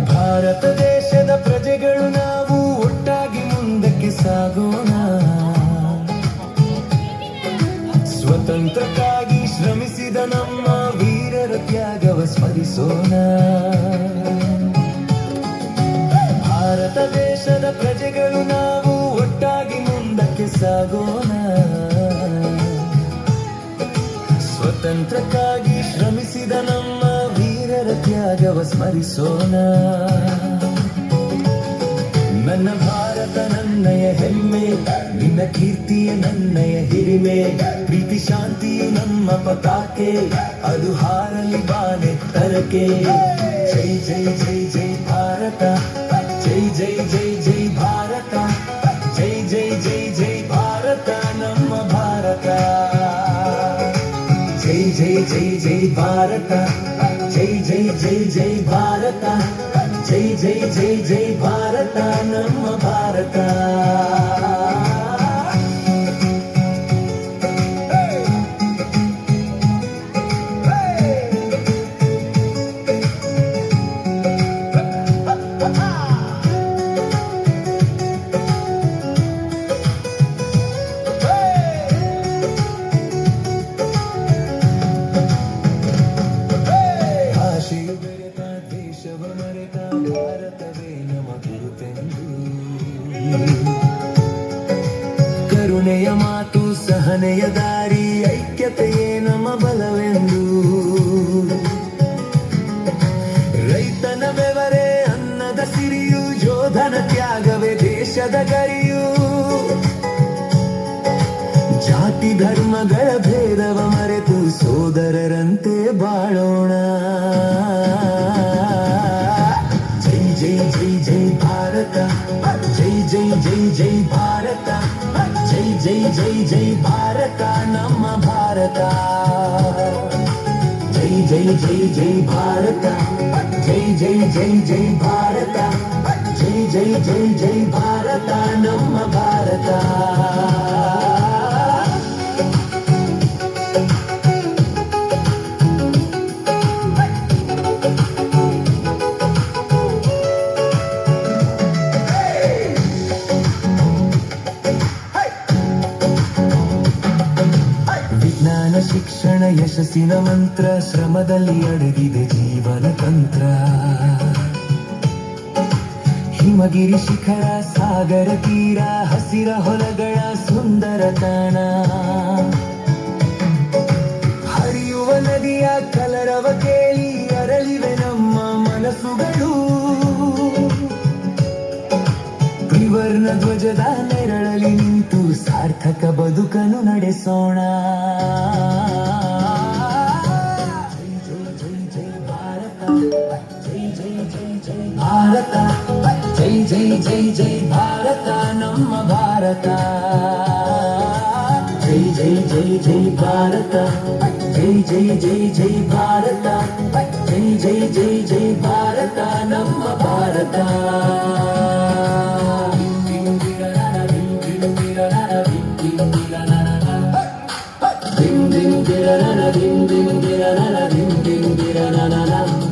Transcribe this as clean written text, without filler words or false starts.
ಭಾರತ ದೇಶದ ಪ್ರಜೆಗಳು ನಾವು ಒಟ್ಟಾಗಿ ಮುಂದಕ್ಕೆ ಸಾಗೋಣ. ಸ್ವತಂತ್ರಕ್ಕಾಗಿ ಶ್ರಮಿಸಿದ ನಮ್ಮ ವೀರರ ತ್ಯಾಗವ ಸ್ಮರಿಸೋಣ. ಭಾರತ ದೇಶದ ಪ್ರಜೆಗಳು ನಾವು ಒಟ್ಟಾಗಿ ಮುಂದಕ್ಕೆ ಸಾಗೋಣ. ಸ್ವತಂತ್ರಕ್ಕಾಗಿ ಶ್ರಮಿಸಿದ ನಮ್ಮ ವೀರರ ತ್ಯಾಗವ ಸ್ಮರಿಸೋಣ. ನನ್ನ ಭಾರತ ನನ್ನಯ ಹೆಮ್ಮೆ, ನಿನ್ನ ಕೀರ್ತಿಯ ನನ್ನಯ ಹಿರಿಮೆ. ಪ್ರೀತಿ ಶಾಂತಿಯು ನಮ್ಮ ಪತಾಕೆ, ಅದು ಹಾರಲಿ ಬಾನೆತ್ತರಕ್ಕೆ. ಜೈ ಜೈ ಜೈ ಜೈ ಭಾರತ, ಜೈ ಜೈ ಜೈ ಜೈ ಭಾರತ, ಜೈ ಜೈ ಜೈ ಜೈ ಭಾರತ ನಮ್ಮ ಭಾರತ. ಜೈ ಜೈ ಜೈ ಜೈ ಭಾರತ, ಜೈ ಜೈ ಜೈ ಜೈ ಭಾರತ, ಜೈ ಜೈ ಜೈ ಜೈ ಭಾರತ ನಮ್ಮ ಭಾರತ. ಭಾರತವೇ ನಮ ಗುರುತೆಂದು ಕರುಣೆಯ ಮಾತು, ಸಹನೆಯ ದಾರಿ, ಐಕ್ಯತೆಯೇ ನಮ್ಮ ಬಲವೆಂದು. ರೈತನ ಬೆವರೇ ಅನ್ನದ ಸಿರಿಯು, ಯೋಧನ ತ್ಯಾಗವೇ ದೇಶದ ಗರಿಯು. ಜಾತಿ ಧರ್ಮಗಳ ಭೇದವ ಮರೆತು ಸೋದರರಂತೆ ಬಾಳೋಣ. ಜೈ ಜೈ ಜೈ ಭಾರತ, ಜೈ ಜೈ ಜೈ ಜೈ ಭಾರತ, ಜೈ ಜೈ ಜೈ ಜೈ ಭಾರತ ನಮ್ಮ ಭಾರತ. ಜೈ ಜೈ ಜೈ ಜೈ ಭಾರತ, ಜೈ ಜೈ ಜೈ ಜೈ ಭಾರತ, ಜೈ ಜೈ ಜೈ ಜೈ ಭಾರತ ನಮ್ಮ ಭಾರತ. ವಿಜ್ಞಾನ ಶಿಕ್ಷಣ ಯಶಸ್ಸಿನ ಮಂತ್ರ, ಶ್ರಮದಲ್ಲಿ ಅಡಗಿದೆ ಜೀವನ ತಂತ್ರ. ಹಿಮಗಿರಿ ಶಿಖರ, ಸಾಗರ ತೀರ, ಹಸಿರ ಹೊಲಗಳ ಸುಂದರ ತಾಣ. ಹರಿಯುವ ನದಿಯ ಕಲರವ ಕೇಳಿ ಅರಳಿವೆ ನಮ್ಮ ಮನಸ್ಸುಗಳು. ತ್ರಿವರ್ಣ ಧ್ವಜದ ನೆರಳಲ್ಲಿ ನಿಂತು ಸಾರ್ಥಕ ಬದುಕನ್ನು ನಡೆಸೋಣ. ಭಾರತ, ಜೈ ಜೈ ಜೈ ಜೈ ಭಾರತ ನಮ್ಮ ಭಾರತ. ಜೈ ಜೈ ಜೈ ಜೈ ಭಾರತ, ಜೈ ಜೈ ಜೈ ಜೈ ಭಾರತ, ಜೈ ಜೈ ಜೈ ಜೈ ಭಾರತ ನಮ್ಮ Bharat. dim dim dira na dim dim dira na dim dim dira na na.